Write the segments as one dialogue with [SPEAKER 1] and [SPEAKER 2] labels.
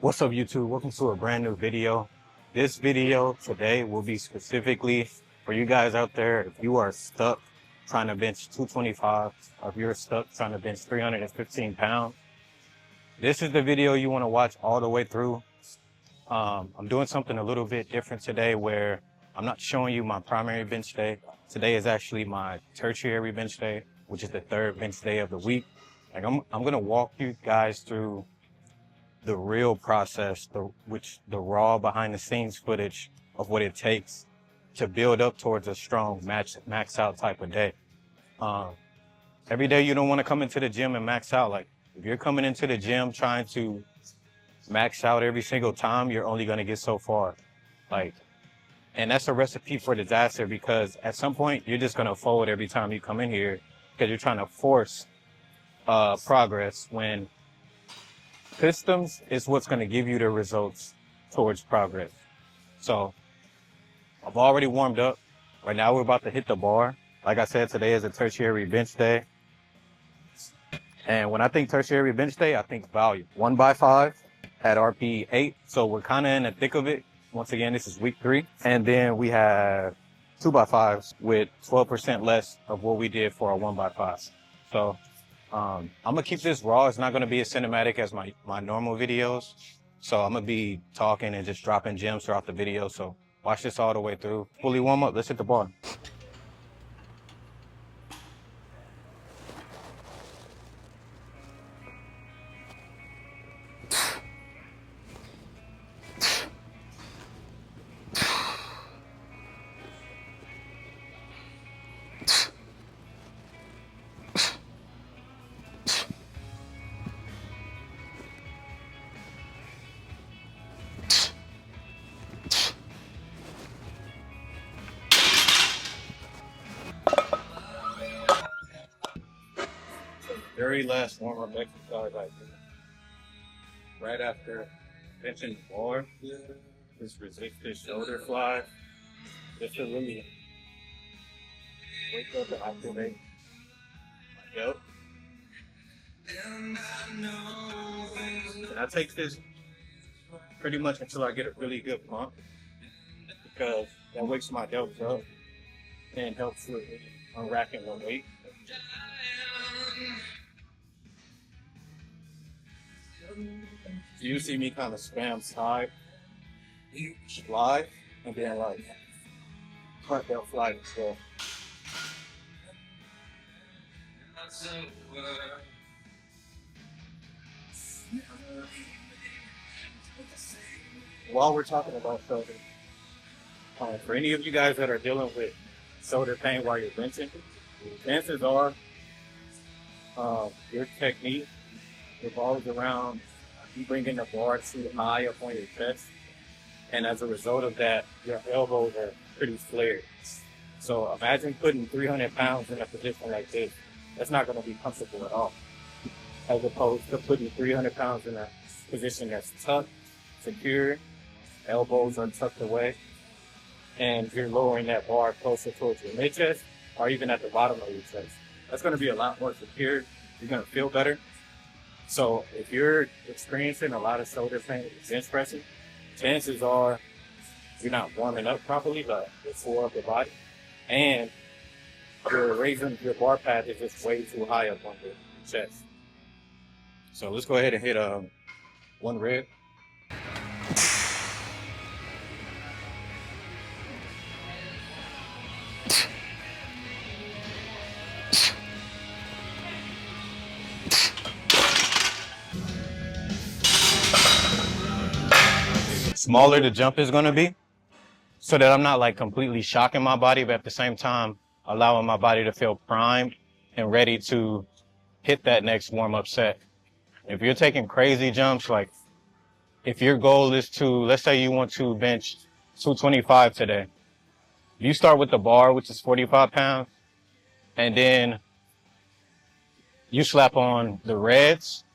[SPEAKER 1] What's up, YouTube? Welcome to a brand new video. This video today will be specifically for you guys out there. If you are stuck trying to bench 225, or if you're stuck trying to bench 315 pounds, this is the video you want to watch all the way through. I'm doing something a little bit different today where I'm not showing you my primary bench day. Today is actually my tertiary bench day, which is the third bench day of the week. Like I'm gonna walk you guys through the real process, the raw behind the scenes footage of what it takes to build up towards a strong max out type of day. Every day you don't want to come into the gym and max out. Like if you're coming into the gym trying to max out every single time, you're only going to get so far. And that's a recipe for disaster, because at some point you're just going to fold every time you come in here because you're trying to force progress, when systems is what's going to give you the results towards progress. So I've already warmed up. Right now we're about to hit the bar. Like I said, today is a tertiary bench day. And when I think tertiary bench day, I think volume. 1x5 at RPE 8. So we're kind of in the thick of it. Once again, this is week 3. And then we have 2x5s with 12% less of what we did for our 1x5. So I'm gonna keep this raw. It's not gonna be as cinematic as my normal videos. So I'm gonna be talking and just dropping gems throughout the video. So watch this all the way through. Fully warm up, let's hit the bar. Very last warm-up exercise I do right after benching the bar, just resist this shoulder fly, just to really wake up and activate my delt. And I take this pretty much until I get a really good pump, because that wakes my delts up and helps with unracking the weight. You see me kind of spam side, slide, and then like front delt slide as well. While we're talking about shoulder, for any of you guys that are dealing with shoulder pain while you're benching, chances are your technique revolves around you bringing the bar too high up on your chest, and as a result of that, your elbows are pretty flared. So imagine putting 300 pounds in a position like this. That's not going to be comfortable at all, as opposed to putting 300 pounds in a position that's tucked, secure, elbows are tucked away, and you're lowering that bar closer towards your mid-chest or even at the bottom of your chest. That's going to be a lot more secure. You're going to feel better. So if you're experiencing a lot of shoulder pain with bench pressing, chances are you're not warming up properly, but the core of the body, and you're raising your bar pad is just way too high up on your chest. So let's go ahead and hit one rep. Smaller the jump is going to be, so that I'm not like completely shocking my body, but at the same time allowing my body to feel primed and ready to hit that next warm-up set. If you're taking crazy jumps, like if your goal is to, let's say you want to bench 225 today, you start with the bar, which is 45 pounds, and then you slap on the reds,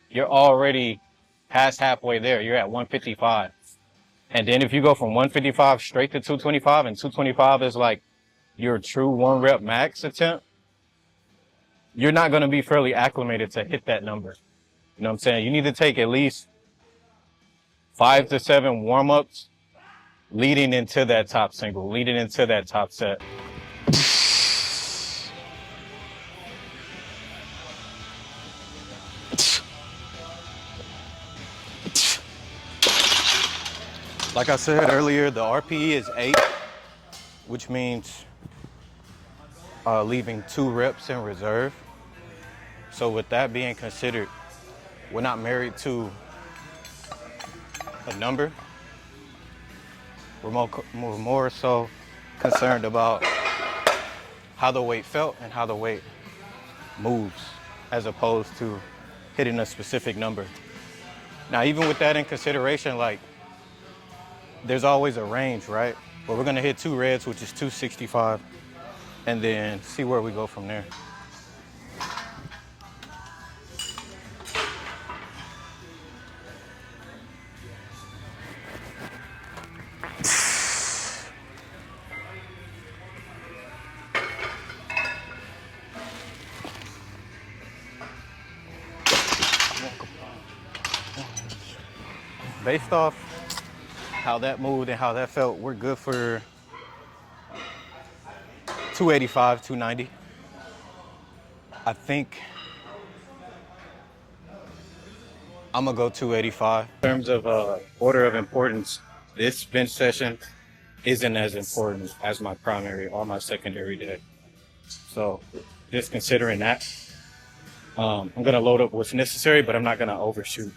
[SPEAKER 1] you're already past halfway there. You're at 155. And then if you go from 155 straight to 225, and 225 is like your true 1 rep max attempt, you're not going to be fairly acclimated to hit that number. You know what I'm saying? You need to take at least 5 to 7 warm-ups leading into that top single, leading into that top set. Like I said earlier, the RPE is 8, which means leaving 2 reps in reserve. So with that being considered, we're not married to a number. We're more so concerned about how the weight felt and how the weight moves, as opposed to hitting a specific number. Now, even with that in consideration, like, there's always a range, right? But we're gonna hit 2 reds, which is 265, and then see where we go from there. Based off how that moved and how that felt, we're good for 285, 290. I think I'm gonna go 285. In terms of order of importance, this bench session isn't as important as my primary or my secondary day. So just considering that, I'm gonna load up what's necessary, but I'm not gonna overshoot.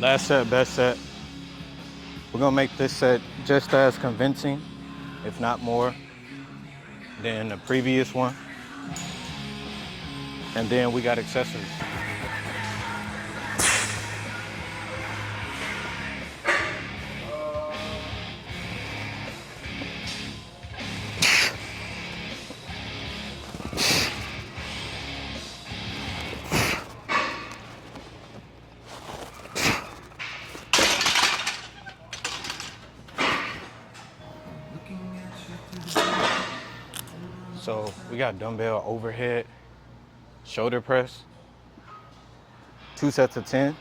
[SPEAKER 1] Last set, best set. We're gonna make this set just as convincing, if not more, than the previous one. And then we got accessories. So we got dumbbell overhead shoulder press, 2 sets of 10.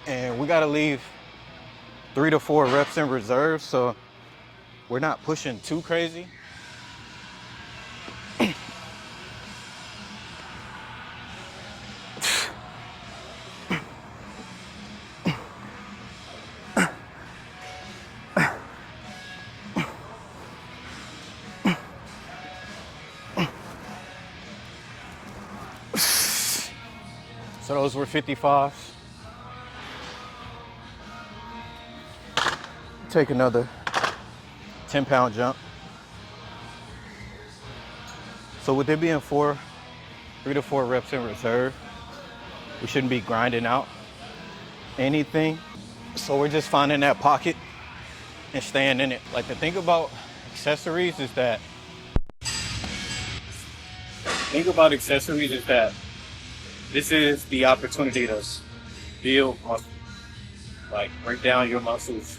[SPEAKER 1] And we gotta leave 3 to 4 reps in reserve, so we're not pushing too crazy. So those were 55s. Take another 10-pound jump. So with it being 3 to 4 reps in reserve, we shouldn't be grinding out anything. So we're just finding that pocket and staying in it. Like, the thing about accessories is that this is the opportunity to build muscle, like break down your muscles,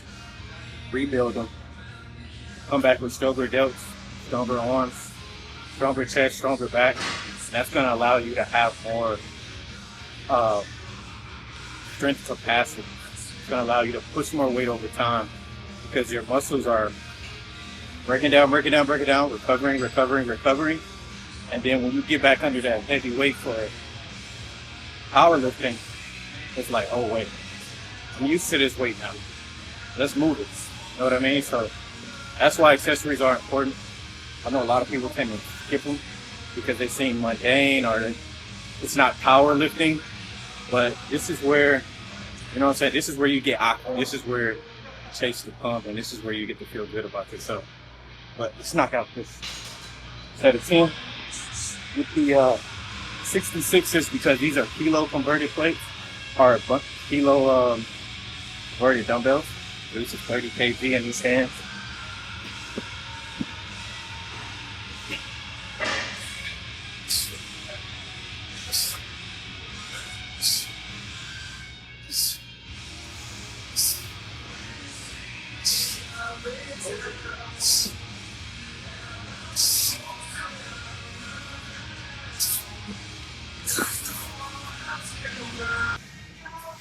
[SPEAKER 1] rebuild them, come back with stronger delts, stronger arms, stronger chest, stronger back. And that's going to allow you to have more strength capacity. It's going to allow you to push more weight over time because your muscles are breaking down, recovering. And then when you get back under that heavy weight for powerlifting, it's like, oh wait, I'm used to this weight now. Let's move it. You know what I mean? So that's why accessories are important. I know a lot of people tend to skip them because they seem mundane or it's not powerlifting. But this is where, you know what I'm saying? This is where you get awkward. This is where you chase the pump, and this is where you get to feel good about yourself. But let's knock out this set of 10 with the 66s, because these are kilo converted plates or kilo converted dumbbells. This is 30 kg in these hands.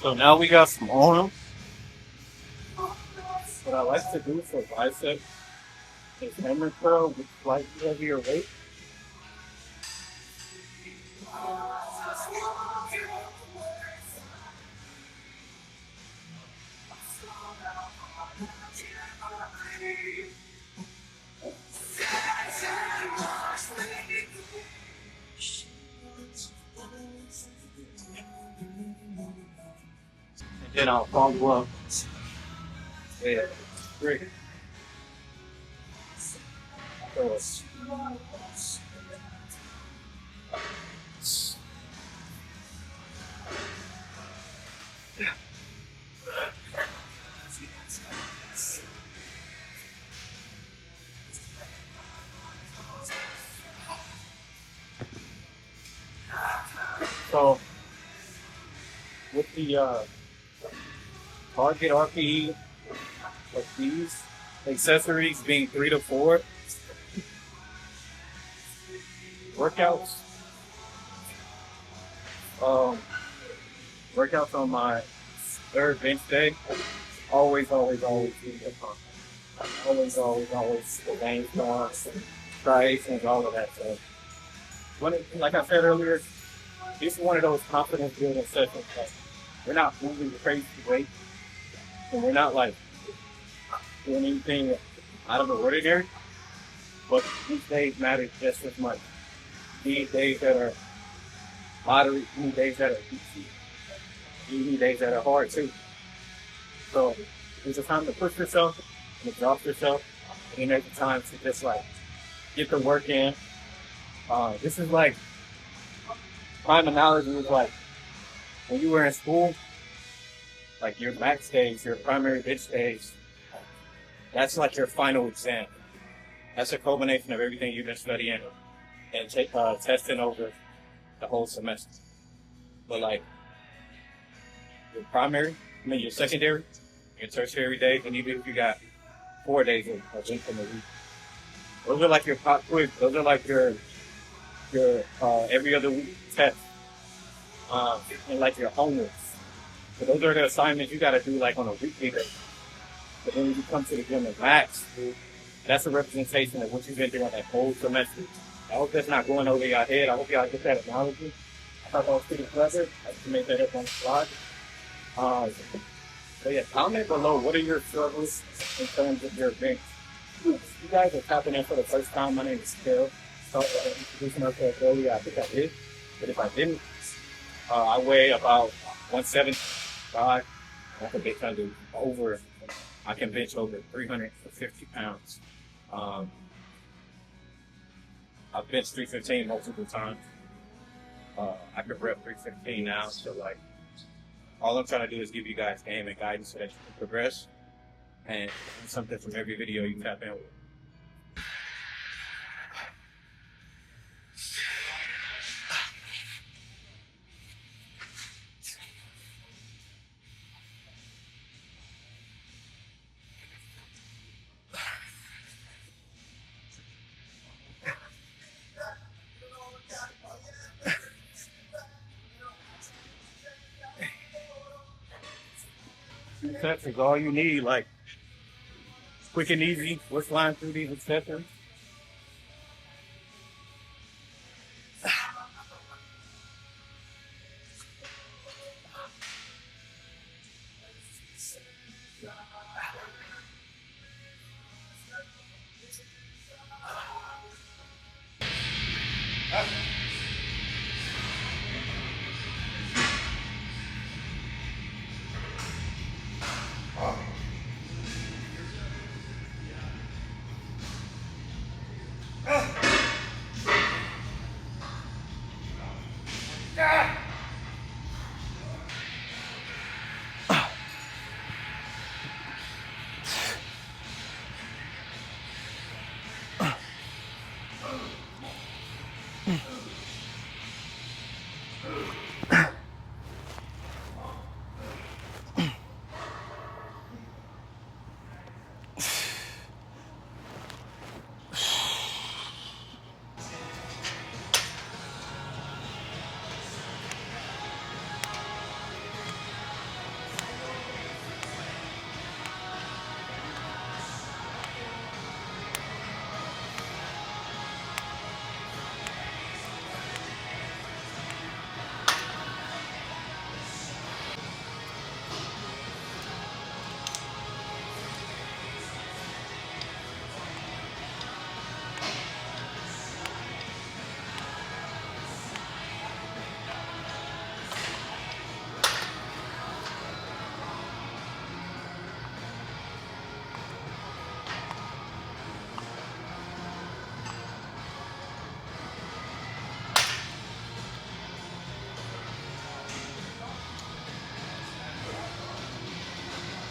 [SPEAKER 1] So now we got some arms. What I like to do for bicep is hammer curl with slightly heavier weight. And then I'll follow up with three. So with the target RPE of these accessories being 3 to 4 workouts, workouts on my third bench day, always be the pump. Always the vein stars, striations, all of that stuff. Like I said earlier, this is one of those confidence building sessions. Like, we're not moving crazy weight, and we're not like doing anything out of the ordinary. But these days matter just as much. These days that are moderate, these days that are easy, these days that are hard too. So there's a time to push yourself and exhaust yourself, and then there's a time to just like get the work in. This is like prime analogy is like when you were in school, like your back stage, your primary bench stage, that's like your final exam. That's a culmination of everything you've been studying and testing over the whole semester. But like your secondary, your tertiary days, and even if you got 4 days of length in the week, those are like your pop quiz. Those are like your every other week test, and like your homework. So those are the assignments you got to do like on a weekly basis. But then when you come to the gym and max, that's a representation of what you've been doing that whole semester. I hope that's not going over your head. I hope y'all get that analogy. I thought that was pretty clever. I just made that up on the slide. So yeah, comment below what are your struggles in terms of your bench. If you guys are tapping in for the first time, my name is Phil. Introducing myself earlier, I think I did. But if I didn't, I weigh about 175. That's a big time to over. I can bench over 350 pounds. I've benched 315 multiple times. I can rep 315 now. So like, all I'm trying to do is give you guys game and guidance so that you can progress and something from every video you tap in with. Sets is all you need, like quick and easy. We're flying through these accessories.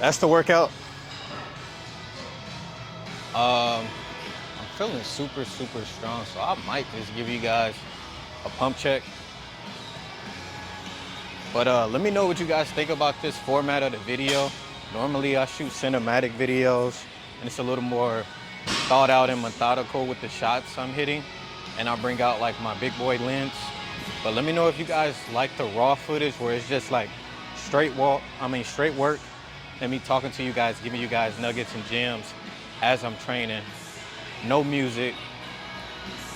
[SPEAKER 1] That's the workout. I'm feeling super strong, so I might just give you guys a pump check. But let me know what you guys think about this format of the video. Normally I shoot cinematic videos and it's a little more thought out and methodical with the shots I'm hitting, and I bring out like my big boy lens. But let me know if you guys like the raw footage where it's just like straight work and me talking to you guys, giving you guys nuggets and gems as I'm training. No music,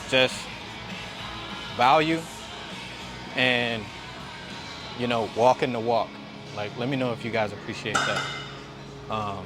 [SPEAKER 1] just value and, you know, walking the walk. Like, let me know if you guys appreciate that.